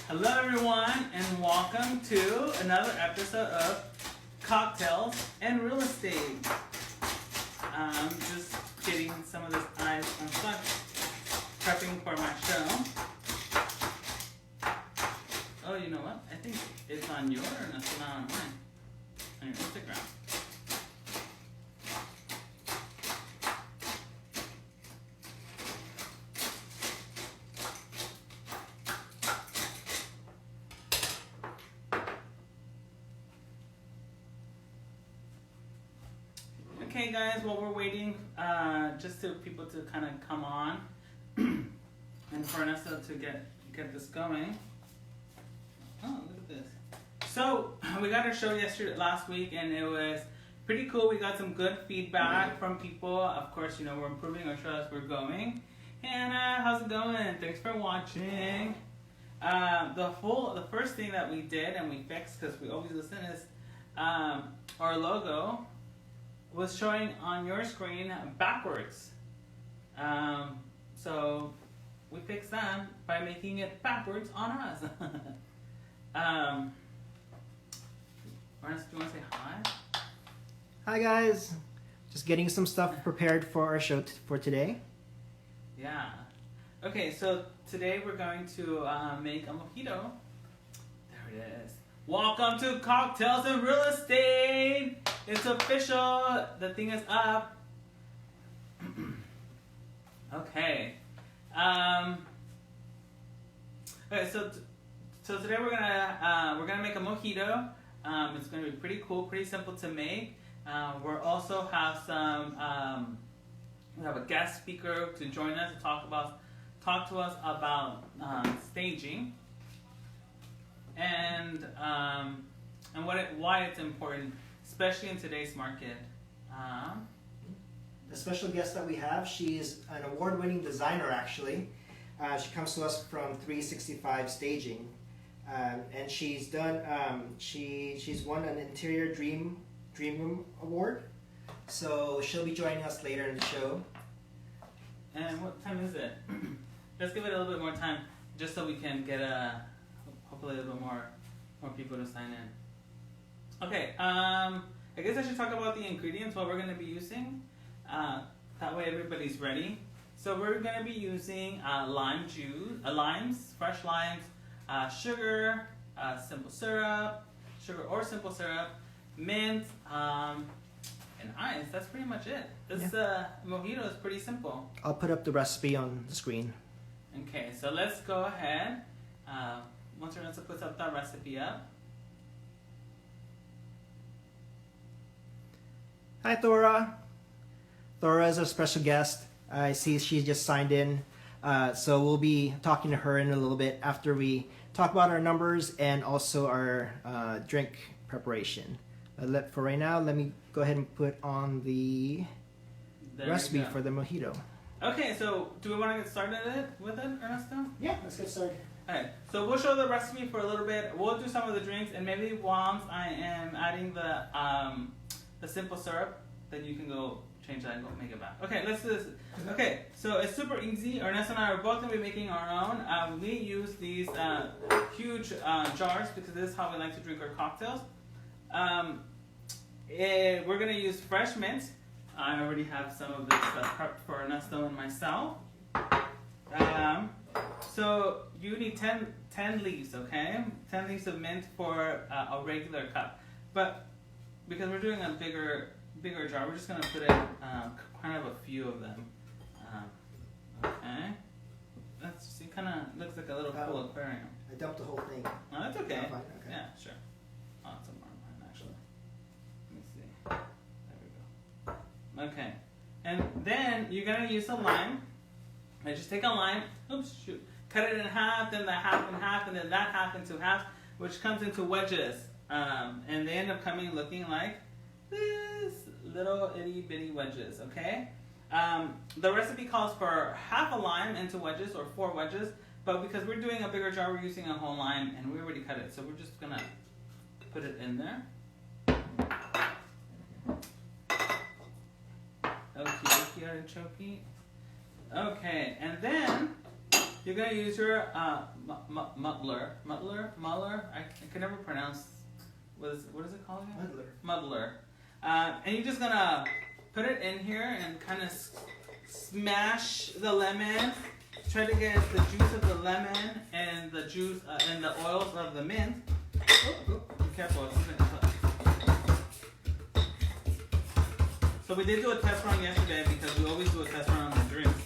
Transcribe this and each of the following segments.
Hello everyone and welcome to another episode of Cocktails and Real Estate. Just getting some of this ice unstuck, prepping for my show. Oh, you know what? I think it's on yours and it's not on mine. On your Instagram. Okay guys, while we're waiting just to people to kind of come on and for us to get this going. Oh, look at this. So we got our show last week and it was pretty cool. We got some good feedback from people. Of course, you know, we're improving our show as we're going. Hannah, how's it going? Thanks for watching. The first thing that we did and we fixed, because we always listen, is our logo was showing on your screen backwards. So we fixed that by making it backwards on us. Ernest, do you want to say hi? Hi guys, just getting some stuff prepared for our show for today. Yeah. Okay, so today we're going to make a mojito. There it is. Welcome to Cocktails and Real Estate. It's official. The thing is up. Okay. Okay. So today we're gonna make a mojito. It's gonna be pretty cool, pretty simple to make. We'll also have some. We have a guest speaker to join us to talk to us about staging and why it's important, especially in today's market. The special guest that we have, she's an award-winning designer actually. She comes to us from 365 Staging, and she's done. She's won an Interior Dream Room Award. So she'll be joining us later in the show. And what time is it? Let's give it a little bit more time, just so we can get hopefully a little bit more people to sign in. Okay, I guess I should talk about the ingredients, what we're going to be using. That way everybody's ready. So we're going to be using lime juice, limes, fresh limes, sugar, simple syrup, mint, and ice. That's pretty much it. This mojito is pretty simple. I'll put up the recipe on the screen. Okay, so let's go ahead. Once Ernesto puts up that recipe up. Hi Thora. Thora is a special guest. I see she just signed in. So we'll be talking to her in a little bit after we talk about our numbers and also our drink preparation. For right now, let me go ahead and put on the recipe for the mojito. Okay, so do we want to get started with it, Ernesto? Yeah, let's get started. Okay, so we'll show the recipe for a little bit. We'll do some of the drinks, and maybe once I am adding the simple syrup, then you can go change that and go make it back. Okay, let's do this. Okay, so it's super easy. Ernesto and I are both going to be making our own. We use these huge jars because this is how we like to drink our cocktails. We're going to use fresh mint. I already have some of this prepped for Ernesto and myself. So you need 10 leaves, okay? 10 leaves of mint for a regular cup. But because we're doing a bigger jar, we're just going to put in kind of a few of them. Okay. It kind of looks like a little cool aquarium. I dumped the whole thing. Oh, that's okay. Oh, fine. Okay. Yeah, sure. Oh, it's a more mine actually. Let me see. There we go. Okay. And then you're going to use a lime. I just take a lime, cut it in half, then the half in half, and then that half into half, which comes into wedges. And they end up looking like this little itty bitty wedges, okay? The recipe calls for half a lime into wedges or 4 wedges, but because we're doing a bigger jar, we're using a whole lime and we already cut it. So we're just gonna put it in there. Okie dokie artichoke. Okay, and then You're gonna use your muddler. I can never pronounce. What is it called again? Muddler. And you're just gonna put it in here and kind of smash the lemon. Try to get the juice of the lemon and the juice and the oils of the mint. Oh, be careful. So we did do a test run yesterday because we always do a test run on the drinks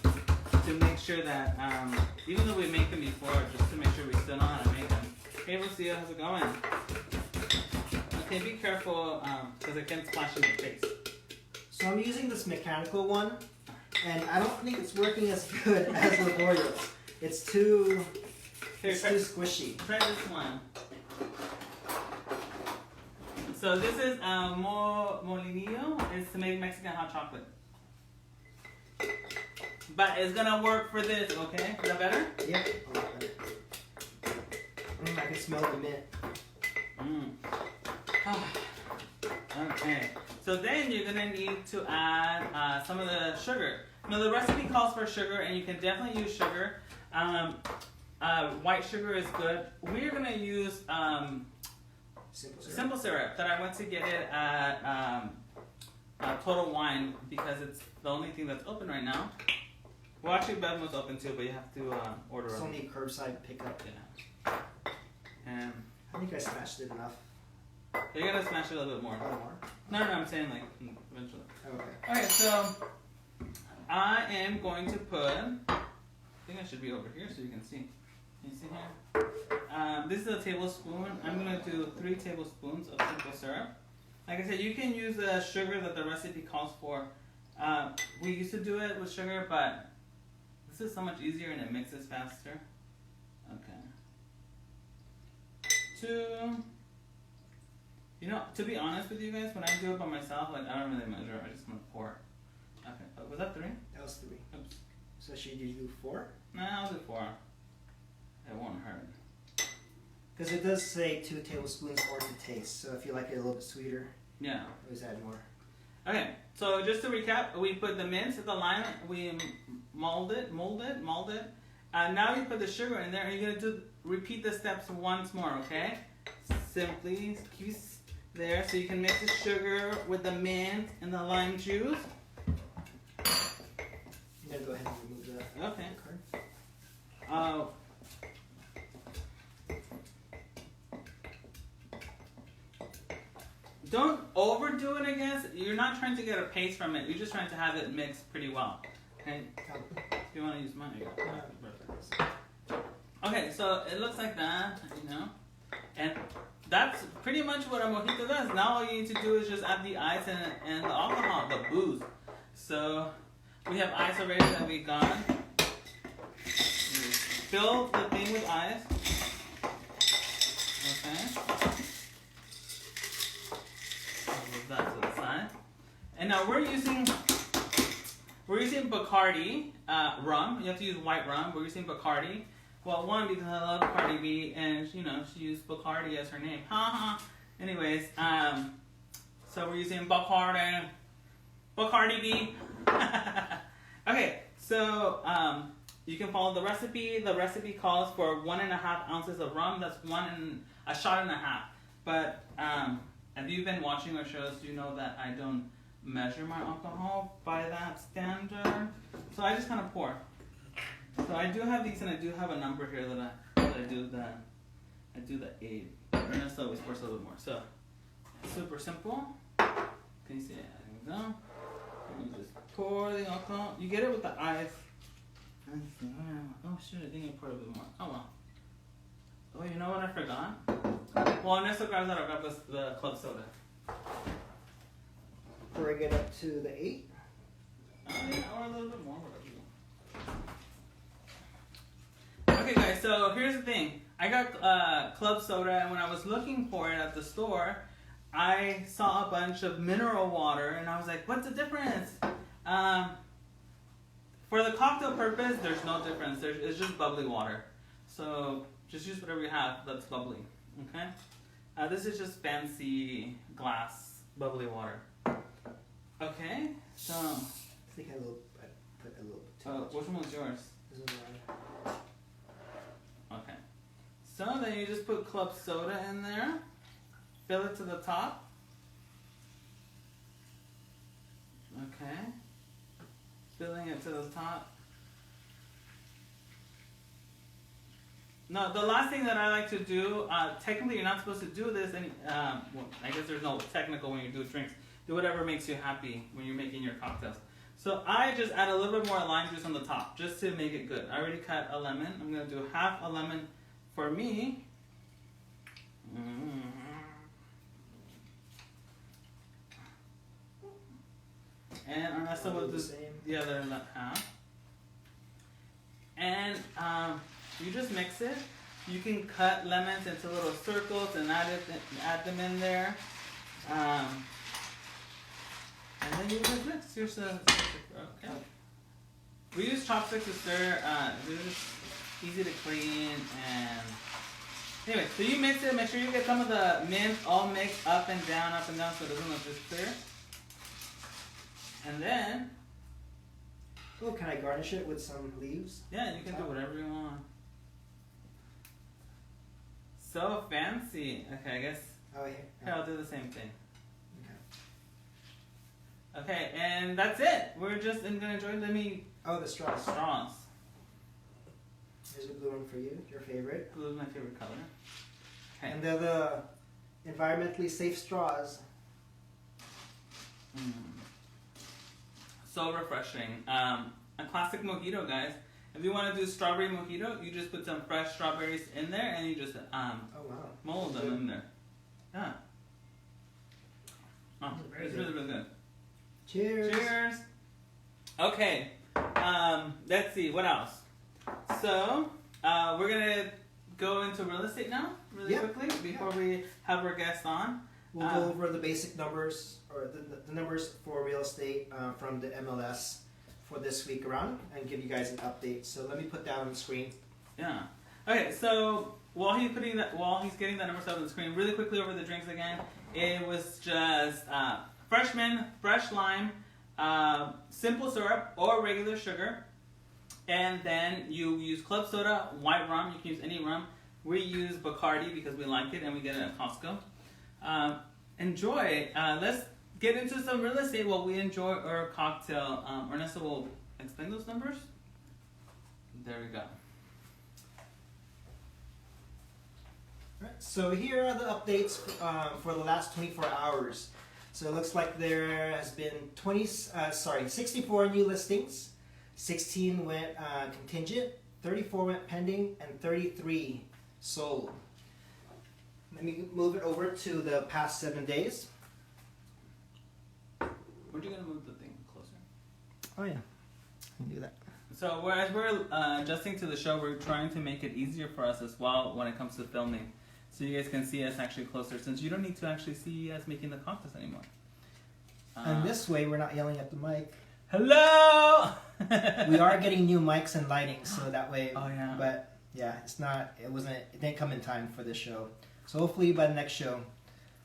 to make sure that even though we make them before, just to make sure we still know how to make them. Hey, Lucia, how's it going? Okay, be careful because it can splash in your face. So I'm using this mechanical one, and I don't think it's working as good as Laborio's. It's too squishy. Try this one. So this is molinillo. It's to make Mexican hot chocolate. But it's gonna work for this, okay? Is that better? Yep, a lot better. I can smell the mint. Okay. So then you're gonna need to add some of the sugar. Now the recipe calls for sugar, and you can definitely use sugar. White sugar is good. We're gonna use simple syrup that I went to get it at Total Wine because it's the only thing that's open right now. Well, actually, Bevmo's open too, but you have to order it. It's only curbside pickup. Yeah. And I think I smashed it enough. you're gonna smash it a little bit more. A little more? No, I'm saying like eventually. Okay. Okay, so I am going to put. I think I should be over here so you can see. Can you see here? This is a tablespoon. I'm gonna do 3 tablespoons of simple syrup. Like I said, you can use the sugar that the recipe calls for. We used to do it with sugar, but this is so much easier and it mixes faster. Okay. 2. You know, to be honest with you guys, when I do it by myself, like I don't really measure. I just want to pour. Okay. Was that 3? That was 3. Oops. So should you do 4? Nah, I'll do 4. It won't hurt. Because it does say 2 tablespoons or to taste. So if you like it a little bit sweeter, Yeah. always add more. Okay, so just to recap, we put the mint, the lime, we mold it. Now you put the sugar in there, and you're gonna repeat the steps once more, okay? Simply keep there so you can mix the sugar with the mint and the lime juice. I'm gonna go ahead and remove the Okay. card. Don't overdo it, I guess. You're not trying to get a paste from it. You're just trying to have it mixed pretty well. Okay? If you want to use mine, okay, so it looks like that, you know. And that's pretty much what a mojito does. Now all you need to do is just add the ice and the alcohol, the booze. So we have ice already that we got. Fill the thing with ice. Okay. Move that to the side. And now we're using Bacardi rum. You have to use white rum. We're using Bacardi. Well, one, because I love Cardi B, and you know she used Bacardi as her name. Ha ha. Anyways, so we're using Bacardi B. Okay, so you can follow the recipe. The recipe calls for 1.5 ounces of rum. That's a shot and a half. But if you've been watching our shows, you know that I don't measure my alcohol by that standard. So I just kind of pour. So I do have these, and I do have a number here that I do the 8. And that's always pours a little bit more. So super simple. Can you see it? There we go. And you just pour the alcohol. You get it with the ice. Oh shoot! I think I poured a bit more. Oh well. Oh, you know what I forgot? Well, en esto caso I got the club soda. Bring it up to the 8. Yeah, or a little bit more. Okay, guys. So here's the thing. I got club soda, and when I was looking for it at the store, I saw a bunch of mineral water, and I was like, "What's the difference?" For the cocktail purpose, there's no difference. It's just bubbly water. So just use whatever you have that's bubbly. Okay. This is just fancy glass bubbly water. Okay. So. I think I put a little bit too much. Which one was yours? This is mine. So then you just put club soda in there. Fill it to the top. Okay. Filling it to the top. No, the last thing that I like to do, technically you're not supposed to do this, well, I guess there's no technical when you do drinks. Do whatever makes you happy when you're making your cocktails. So I just add a little bit more lime juice on the top, just to make it good. I already cut a lemon. I'm going to do half a lemon for me. And Ernesto will do the other half. And you just mix it. You can cut lemons into little circles and add them in there. And then you just mix your stuff. Okay. We use chopsticks to stir. They're just easy to clean. And anyway, so you mix it. Make sure you get some of the mint all mixed up and down, so it doesn't look just clear. And then, oh, can I garnish it with some leaves? Yeah, you can do whatever you want. So fancy. Okay, I guess. Oh, yeah. Here, I'll do the same thing. Okay, and that's it. We're just gonna enjoy. Let me. Oh, the straws. Straws. Here's a blue one for you. Your favorite. Blue is my favorite color. Okay. And they're the environmentally safe straws. So refreshing. A classic mojito, guys. If you want to do strawberry mojito, you just put some fresh strawberries in there and you just oh, wow. mold them in there. Yeah. Oh, it's really, really good. Cheers. Cheers. Okay. Let's see. What else? So, we're going to go into real estate now, really quickly, before we have our guests on. We'll go over the basic numbers, or the numbers for real estate from the MLS for this week around, and give you guys an update. So let me put that on the screen. Yeah. Okay. So while he's getting that number stuff on the screen, really quickly over the drinks again. It was just fresh lime, simple syrup or regular sugar, and then you use club soda, white rum. You can use any rum. We use Bacardi because we like it and we get it at Costco. Enjoy. Let's get into some real estate while we enjoy our cocktail. Ernesto will explain those numbers. There we go. Right, so here are the updates for the last 24 hours. So it looks like there has been 64 new listings. 16 went contingent, 34 went pending, and 33 sold. Let me move it over to the past 7 days. We're just gonna move the thing closer. Oh yeah, I can do that. So as we're adjusting to the show, we're trying to make it easier for us as well when it comes to filming. So you guys can see us actually closer, since you don't need to actually see us making the cocktails anymore. And this way, we're not yelling at the mic. Hello! We are getting new mics and lighting, so that way. Oh yeah. But yeah, it didn't come in time for this show. So hopefully by the next show,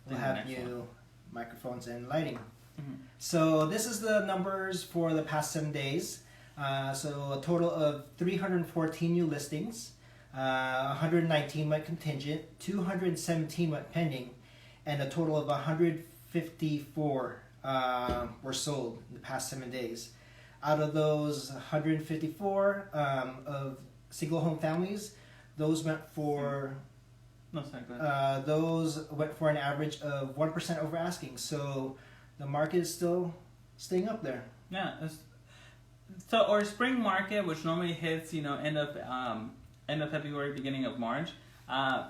we'll have new microphones and lighting. Mm-hmm. So this is the numbers for the past 7 days. So a total of 314 new listings. 119 went contingent, 217 went pending, and a total of 154 were sold in the past 7 days. Out of those 154 of single home families, those went for an average of 1% over asking. So the market is still staying up there. Yeah. So our spring market, which normally hits end of February, beginning of March,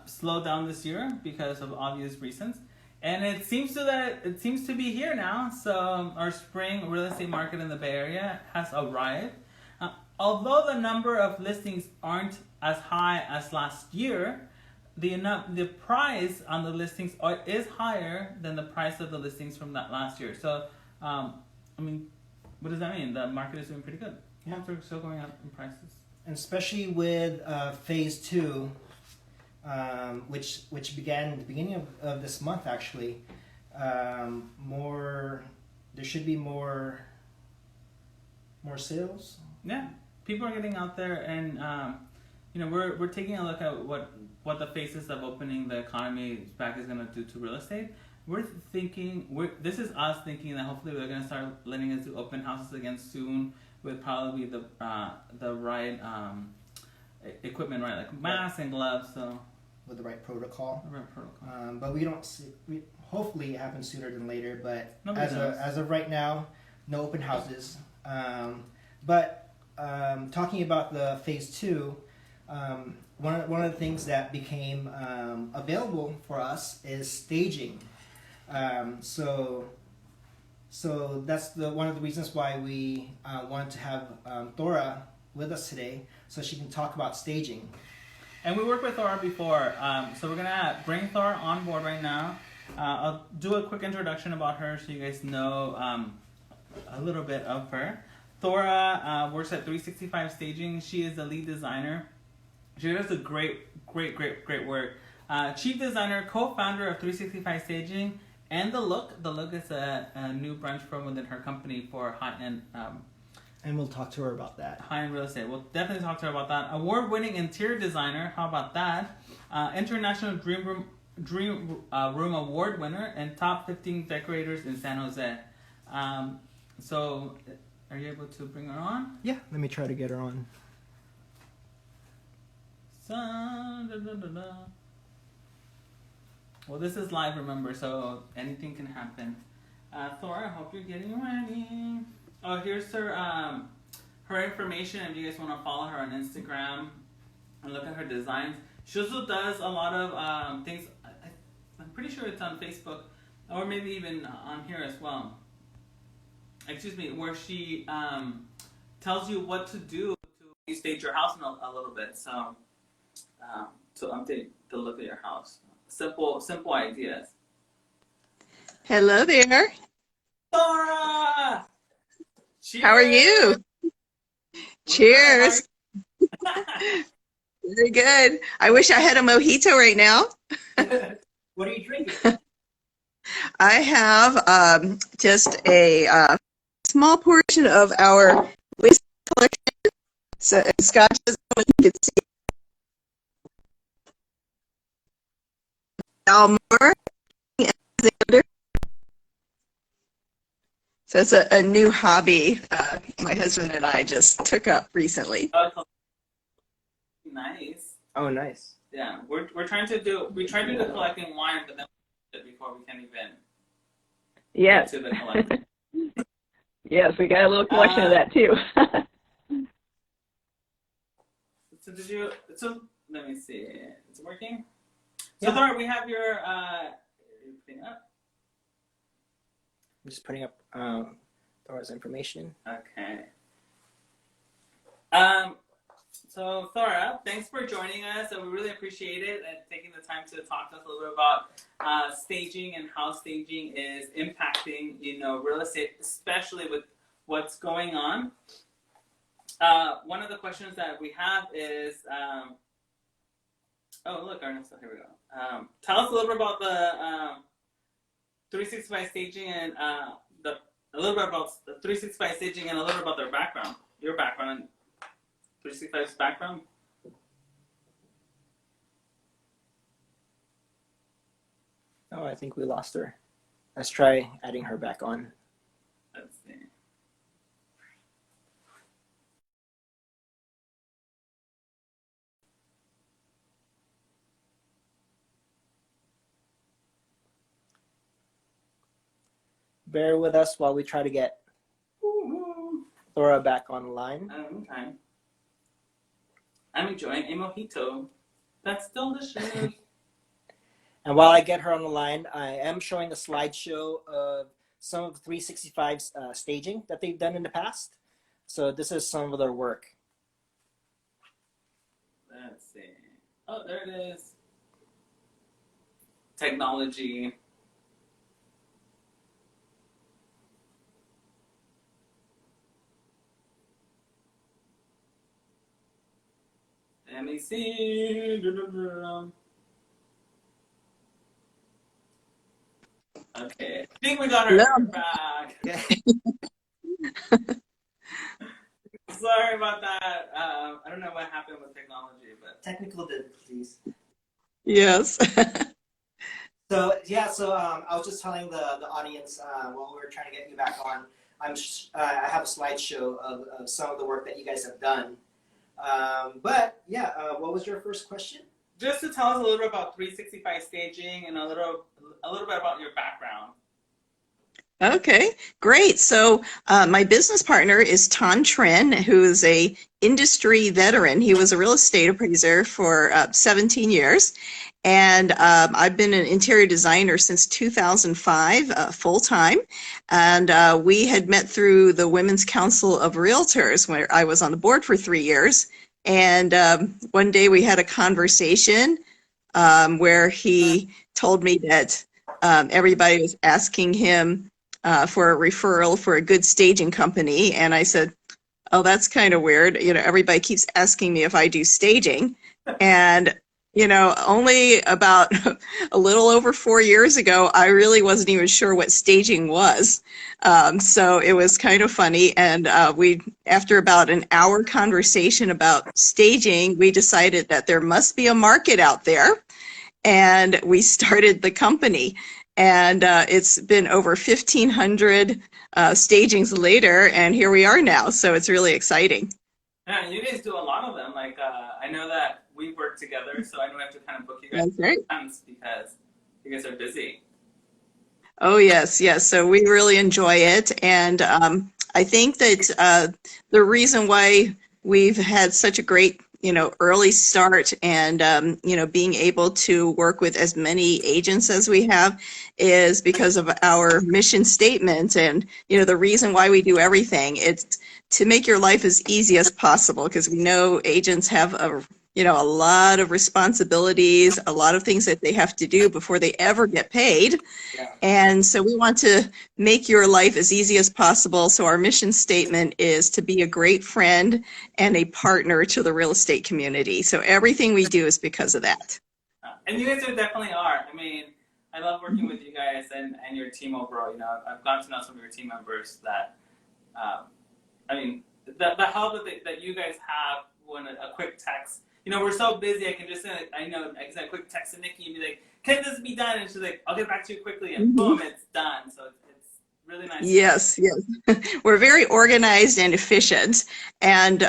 slowed down this year because of obvious reasons. And it seems to be here now. So our spring real estate market in the Bay Area has arrived. Although the number of listings aren't as high as last year, the price on the listings is higher than the price of the listings from that last year. So, what does that mean? The market is doing pretty good. Homes are still going up in prices. And especially with phase 2, which began at the beginning of this month, actually, there should be more sales. Yeah, people are getting out there and we're taking a look at what the faces of opening the economy back is going to do to real estate. This is us thinking that hopefully they're going to start letting us do open houses again soon with probably the right equipment, right? Like masks and gloves, so. With the right protocol. The right protocol. But we don't see, hopefully it happens sooner than later, but as of right now, no open houses. But talking about the phase 2, one of the things that became available for us is staging. So that's one of the reasons why we wanted to have Thora with us today, so she can talk about staging. And we worked with Thora before, so we're gonna bring Thora on board right now. I'll do a quick introduction about her so you guys know a little bit of her. Thora works at 365 Staging. She is the lead designer. She does a great work. Chief designer, co-founder of 365 Staging, and The Look. The Look is a new branch from within her company for high-end. And we'll talk to her about that. High-end real estate. We'll definitely talk to her about that. Award-winning interior designer. How about that? International Dream Room Award winner and top 15 decorators in San Jose. So, are you able to bring her on? Yeah, let me try to get her on. Well, this is live, remember, so anything can happen. Thora, I hope you're getting ready. Oh, here's her information if you guys want to follow her on Instagram and look at her designs. She also does a lot of things. I'm pretty sure it's on Facebook or maybe even on here as well. Excuse me, where she tells you what to do to stage your house in a little bit. So to update the look of your house. Simple ideas. Hello there. Thora! Cheers! How are you? Cheers. Very good. I wish I had a mojito right now. What are you drinking? I have just a small portion of our whiskey collection. So Scotch is what you can see. Almore. So it's a new hobby my husband and I just took up recently. Nice. Oh, nice. Yeah, we tried to do the collecting wine, but then before we can even Yes. get to the collecting. Yes, we got a little collection of that too. So let me see. It's working? So Thora, we have your thing up. I'm just putting up Thora's information. Okay. So Thora, thanks for joining us, and we really appreciate it and taking the time to talk to us a little bit about staging and how staging is impacting, real estate, especially with what's going on. One of the questions that we have is, oh look, Ernesto, here we go. Tell us a little bit about the 365 Staging and a little bit about the 365 Staging and a little bit about their background, your background, and 365's background. Oh, I think we lost her. Let's try adding her back on. Let's see. Bear with us while we try to get Thora back online. Okay. I'm enjoying a mojito. That's delicious. And while I get her on the line, I am showing a slideshow of some of 365's staging that they've done in the past. So this is some of their work. Let's see. Oh, there it is. Technology. Let me see. Okay, I think we got her back. Sorry about that. I don't know what happened with technology, but technical difficulties. Yes. So yeah, I was just telling the audience while we were trying to get you back on. I have a slideshow of some of the work that you guys have done. But yeah, what was your first question? Just to tell us a little bit about 365 staging and a little bit about your background. Okay, great. So my business partner is Ton Trin, who is a industry veteran. He was a real estate appraiser for 17 years. And I've been an interior designer since 2005, full time. And we had met through the Women's Council of Realtors, where I was on the board for 3 years. And one day we had a conversation where he told me that everybody was asking him for a referral for a good staging company. And I said, oh, that's kind of weird. You know, everybody keeps asking me if I do staging. And, you know, only about a little over 4 years ago, I really wasn't even sure what staging was. So it was kind of funny. And after about an hour conversation about staging, we decided that there must be a market out there. And we started the company. And it's been over 1,500 stagings later, and here we are now. So it's really exciting. Yeah, you guys do a lot of them. Like, I know that we work together, so I know I have to kind of book you guys That's right. because you guys are busy. Oh, yes, yes. So we really enjoy it. And I think that the reason why we've had such a great early start and, being able to work with as many agents as we have is because of our mission statement. And, the reason why we do everything, it's to make your life as easy as possible, because we know agents have a lot of responsibilities, a lot of things that they have to do before they ever get paid. Yeah. And so we want to make your life as easy as possible. So our mission statement is to be a great friend and a partner to the real estate community. So everything we do is because of that. And you guys definitely are. I mean, I love working with you guys and your team overall. I've gotten to know some of your team members that, the help that you guys have when a quick text. We're so busy. I can just send a quick text to Nikki and be like, "Can this be done?" And she's like, "I'll get back to you quickly," and boom, it's done. So it's really nice. Yes, yes. We're very organized and efficient, and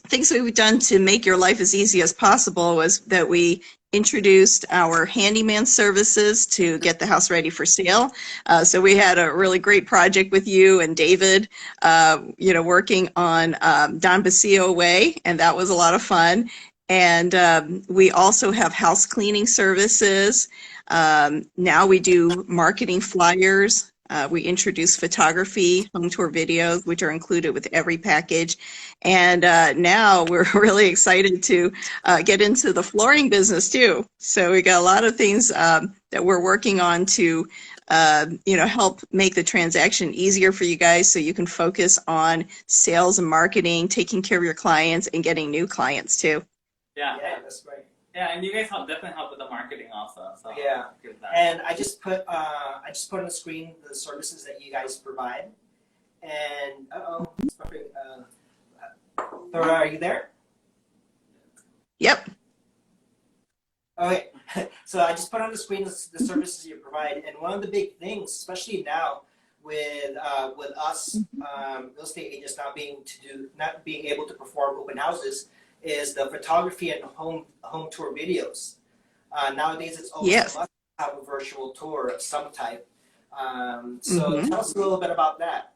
things that we've done to make your life as easy as possible was that we introduced our handyman services to get the house ready for sale. So we had a really great project with you and David, working on Don Basilio Way, and that was a lot of fun. And we also have house cleaning services. Now we do marketing flyers. We introduce photography, home tour videos, which are included with every package. And now we're really excited to get into the flooring business too. So we got a lot of things that we're working on to, help make the transaction easier for you guys so you can focus on sales and marketing, taking care of your clients, and getting new clients too. Yeah, that's great. Yeah, and you guys definitely help with the marketing also. So yeah, and I just put on the screen the services that you guys provide. And it's perfect. Thora, are you there? Yep. Okay, so I just put on the screen the services you provide, and one of the big things, especially now with us real estate agents not being able to perform open houses, is the photography and home tour videos. Nowadays, it's almost a must have a virtual tour of some type. So tell us a little bit about that.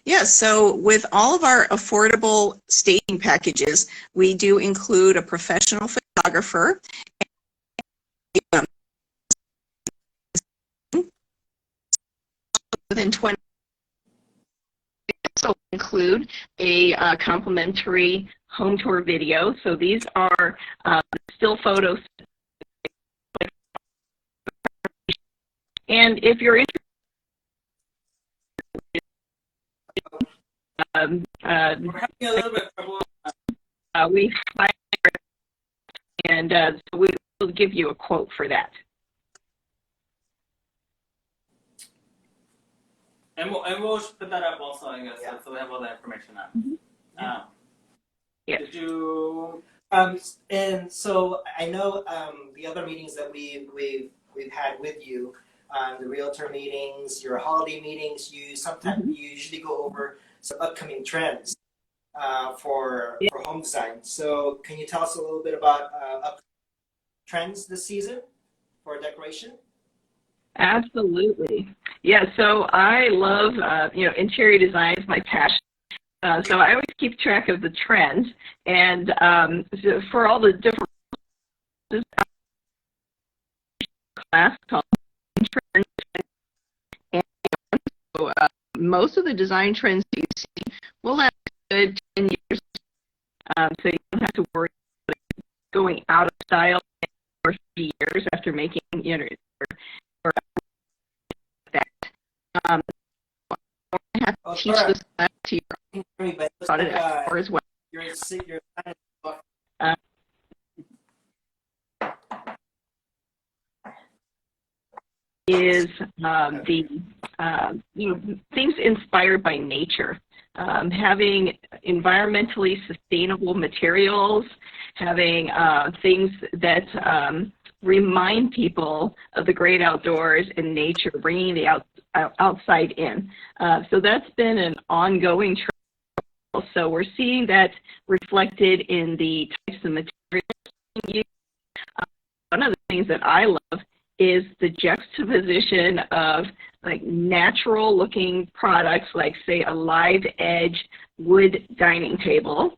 Yeah, so with all of our affordable staging packages, we do include a professional photographer. Within 20 also include a complimentary home tour video. So these are still photos. And if you're interested, we're having a little bit of trouble. we and so we will give you a quote for that. And we'll put that up also, I guess, so we have all that information up. Yeah. Did you? And so I know the other meetings that we've had with you, the realtor meetings, your holiday meetings. Mhm. You usually go over some upcoming trends for home design. So can you tell us a little bit about up trends this season for decoration? Absolutely. Yeah, so I love, interior design is my passion. So I always keep track of the trends, and so for all the different class called trends, and so, most of the design trends you see will last a good 10 years, so you don't have to worry about going out of style for 3 years after making, or that. Um, I have Oh, to teach Laura, this class to you can you hear me? But it looks about like it as well. you're kind of Uh, is the things inspired by nature, having environmentally sustainable materials, having things that remind people of the great outdoors and nature, bringing the outside in. So that's been an ongoing trend. So we're seeing that reflected in the types of materials being used. One of the things that I love is the juxtaposition of like natural looking products, like say a live edge wood dining table.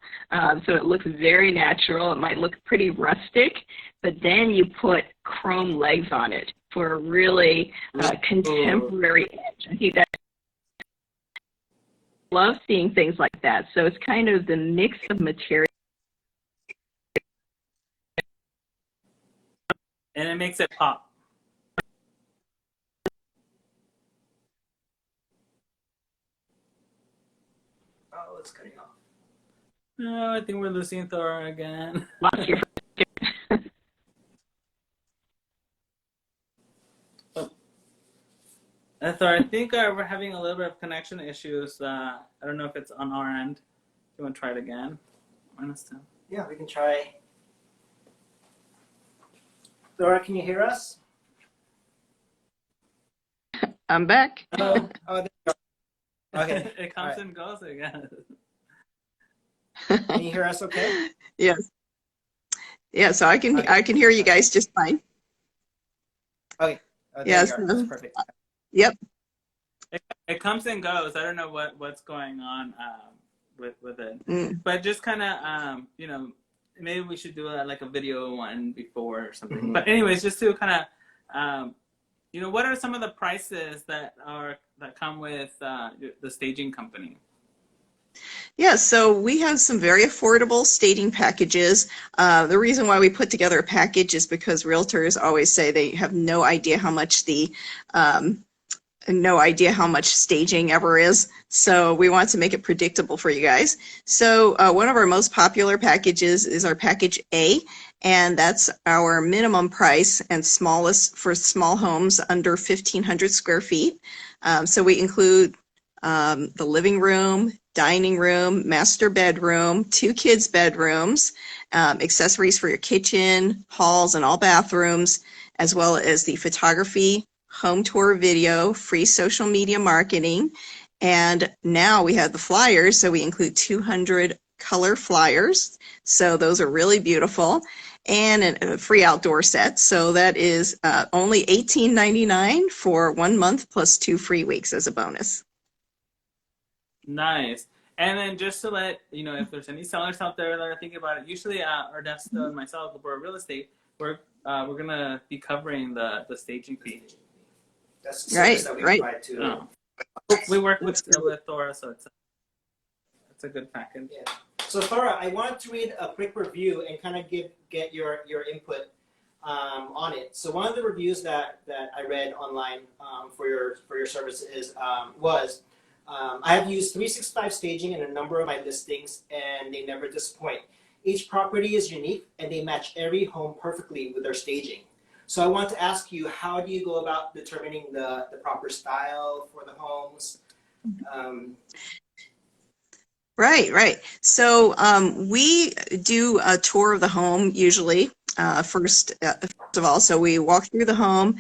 So it looks very natural. It might look pretty rustic, but then you put chrome legs on it for a really contemporary edge. I think that I love seeing things like that. So it's kind of the mix of materials. And it makes it pop. oh, it's cutting off. No, I think we're losing Thor again. Lost your Thor, I think we're having a little bit of connection issues. I don't know if it's on our end. Do you want to try it again? Yeah, we can try. Laura, can you hear us? I'm back. Oh, there you go. Okay. It comes and goes again. Can you hear us okay? Yes. Yeah, so I can hear you guys just fine. Okay. Oh, there Yes. you are. That's perfect. Yep. It comes and goes. I don't know what's going on with it, Mm. but just kind of maybe we should do like a video one before or something. Mm-hmm. But anyways, just to kind of what are some of the prices that come with the staging company? Yeah, so we have some very affordable staging packages. The reason why we put together a package is because realtors always say they have no idea how much staging ever is. So we want to make it predictable for you guys. So one of our most popular packages is our package A, and that's our minimum price and smallest for small homes under 1,500 square feet. So we include the living room, dining room, master bedroom, 2 kids' bedrooms, accessories for your kitchen, halls, and all bathrooms, as well as the photography, home tour video, free social media marketing, and now we have the flyers, so we include 200 color flyers. So those are really beautiful, and a free outdoor set. So that is only $18.99 for 1 month plus 2 free weeks as a bonus. Nice. And then just to let you know, if there's any sellers out there that are thinking about it, usually Ernesto and myself, for real estate, we're gonna be covering the staging fee. That's the service that we provide too. We work with Thora, so it's a good package. Yeah. So Thora, I wanted to read a quick review and kind of get your input on it. So one of the reviews that I read online for your service was I have used 365 staging in a number of my listings, and they never disappoint. Each property is unique, and they match every home perfectly with their staging. So I want to ask you, how do you go about determining the proper style for the homes? Right, right. So we do a tour of the home usually first of all. So we walk through the home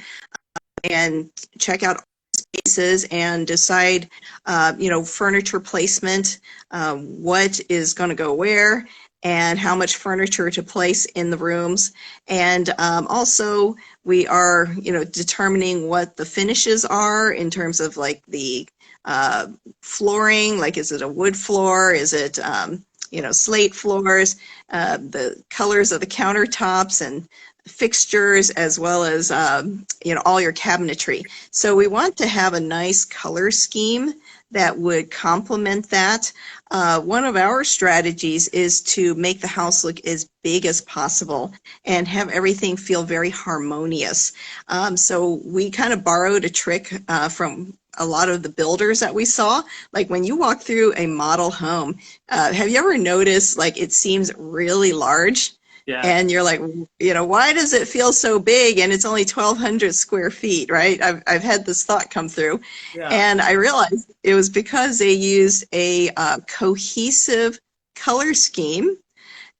and check out spaces and decide, furniture placement, what is going to go where, and how much furniture to place in the rooms. And also, we are, determining what the finishes are in terms of like the flooring, like is it a wood floor? Is it, slate floors, the colors of the countertops and fixtures, as well as all your cabinetry. So we want to have a nice color scheme that would complement that. One of our strategies is to make the house look as big as possible and have everything feel very harmonious. So we kind of borrowed a trick from a lot of the builders that we saw. Like when you walk through a model home, have you ever noticed like it seems really large? Yeah. And you're like, why does it feel so big and it's only 1,200 square feet, right? I've had this thought come through. Yeah. And I realized it was because they used a cohesive color scheme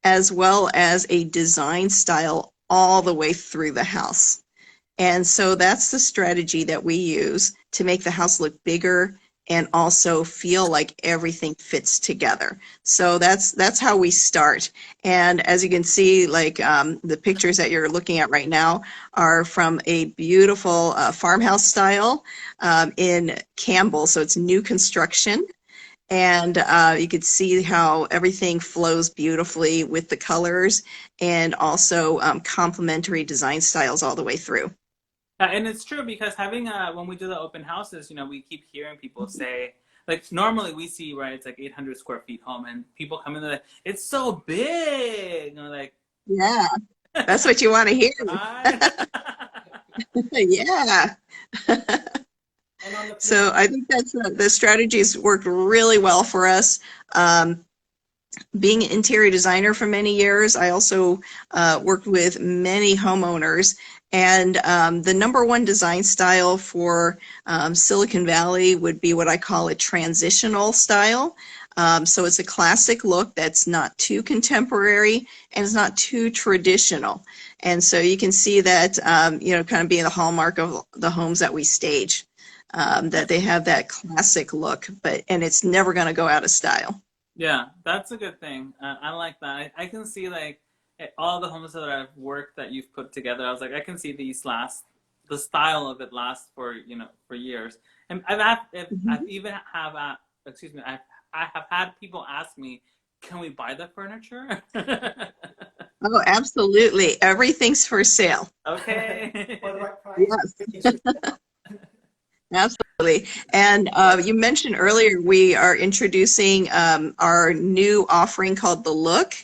as well as a design style all the way through the house. And so that's the strategy that we use to make the house look bigger and also feel like everything fits together. So that's how we start. And as you can see, like the pictures that you're looking at right now are from a beautiful farmhouse style in Campbell. So it's new construction. And you could see how everything flows beautifully with the colors and also complementary design styles all the way through. And it's true because having when we do the open houses, we keep hearing people say, like normally we see, right, it's like 800 square feet home, and people come in, they're like, it's so big, and we're like, yeah, that's what you want to hear. right? Yeah. So I think that's the strategies worked really well for us. Being an interior designer for many years, I also worked with many homeowners. And the number one design style for Silicon Valley would be what I call a transitional style. So it's a classic look that's not too contemporary and it's not too traditional. And so you can see that, kind of being the hallmark of the homes that we stage, that they have that classic look, and it's never going to go out of style. Yeah, that's a good thing. I like that. I can see like all the homes that I've worked that you've put together. I was like, I can see the style of it lasts for for years. And I've even have excuse me, I have had people ask me, can we buy the furniture? Oh, absolutely. Everything's for sale. Okay. For the right price. Yes. Absolutely. And you mentioned earlier we are introducing our new offering called The Look,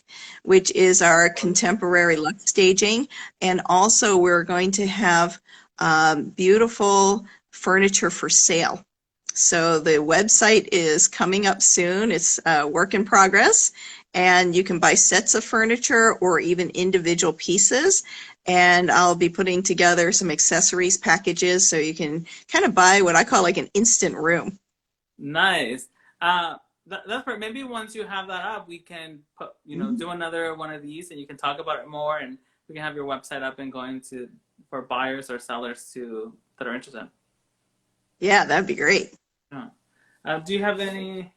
which is our contemporary look staging. And also we're going to have beautiful furniture for sale. So the website is coming up soon. It's a work in progress. And you can buy sets of furniture or even individual pieces. And I'll be putting together some accessories packages so you can kind of buy what I call like an instant room. Nice. That's right. Maybe once you have that up, we can put, do another one of these, and you can talk about it more, and we can have your website up and going for buyers or sellers that are interested. Yeah, that'd be great. Yeah. Do you have any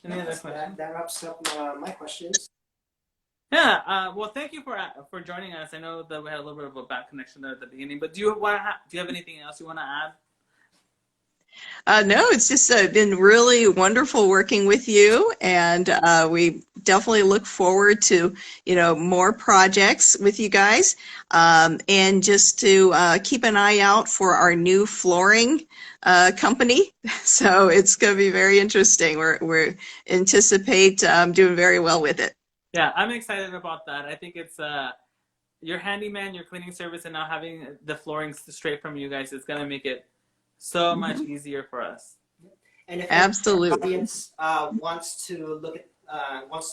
other questions? That wraps up my questions. Yeah. Well, thank you for joining us. I know that we had a little bit of a bad connection there at the beginning, but do you have anything else you want to add? No, it's just been really wonderful working with you, and we definitely look forward to more projects with you guys, and just to keep an eye out for our new flooring company. So it's going to be very interesting. We're anticipate doing very well with it. Yeah, I'm excited about that. I think it's your handyman, your cleaning service, and now having the flooring straight from you guys is going to make it so much easier for us. And if Absolutely. the audience wants to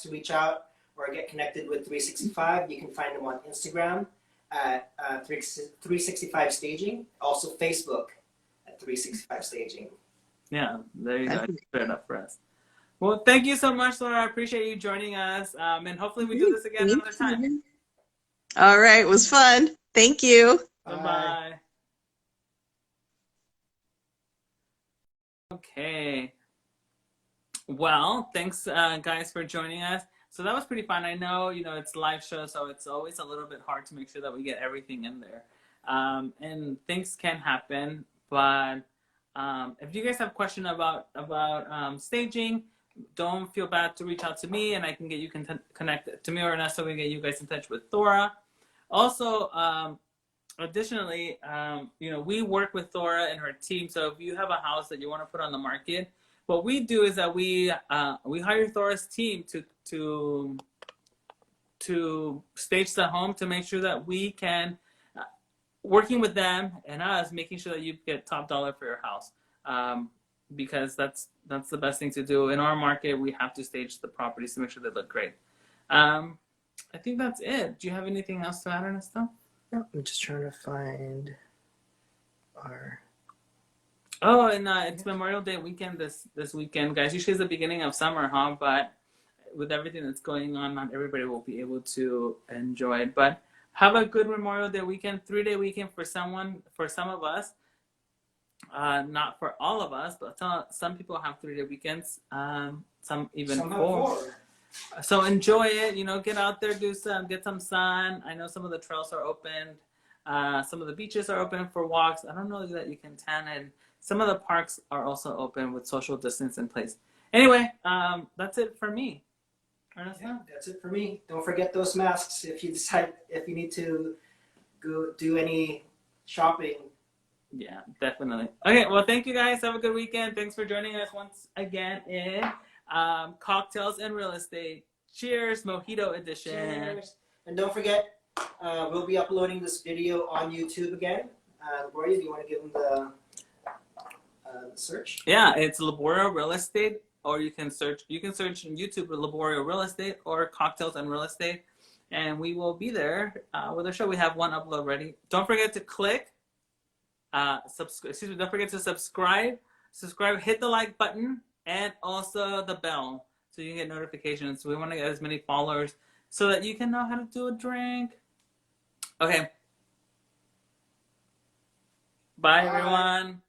reach out or get connected with 365, you can find them on Instagram at 365 Staging, also Facebook at 365 Staging. Yeah, there you go. Fair enough for us. Well, thank you so much, Laura. I appreciate you joining us. And hopefully we do this again another time. All right. It was fun. Thank you. Bye-bye. Okay. Well, thanks, guys, for joining us. So that was pretty fun. I know, it's live show, so it's always a little bit hard to make sure that we get everything in there. And things can happen, but if you guys have questions about staging, don't feel bad to reach out to me, and I can get you connected to me or Ernesto. We can get you guys in touch with Thora. Also, additionally, we work with Thora and her team. So if you have a house that you want to put on the market, what we do is that we hire Thora's team to stage the home, to make sure that we can, working with them and us, making sure that you get top dollar for your house, because that's the best thing to do. In our market, we have to stage the properties to make sure they look great. I think that's it. Do you have anything else to add, Ernesto? No, I'm just trying to find our... Oh, and it's Memorial Day weekend this weekend, guys. Usually it's the beginning of summer, huh? But with everything that's going on, not everybody will be able to enjoy it. But have a good Memorial Day weekend, 3-day weekend for some of us. Not for all of us, but some people have 3-day weekends. Some even 4. So enjoy it. Get out there, get some sun. I know some of the trails are open. Some of the beaches are open for walks. I don't know that you can tan, and some of the parks are also open with social distance in place. Anyway, that's it for me. Yeah, that's it for me. Don't forget those masks if you need to go do any shopping. Yeah, definitely. Okay, well, thank you guys. Have a good weekend. Thanks for joining us once again in Cocktails and Real Estate. Cheers, Mojito edition. Cheers. And don't forget, we'll be uploading this video on YouTube again. Laboria, do you want to give them the search? Yeah, it's Laboria Real Estate, or you can search in YouTube for Laboria Real Estate or Cocktails and Real Estate, and we will be there with our show. We have one upload ready. Don't forget to click don't forget to subscribe, hit the like button, and also the bell so you can get notifications. We want to get as many followers so that you can know how to do a drink. Okay. Bye. Everyone.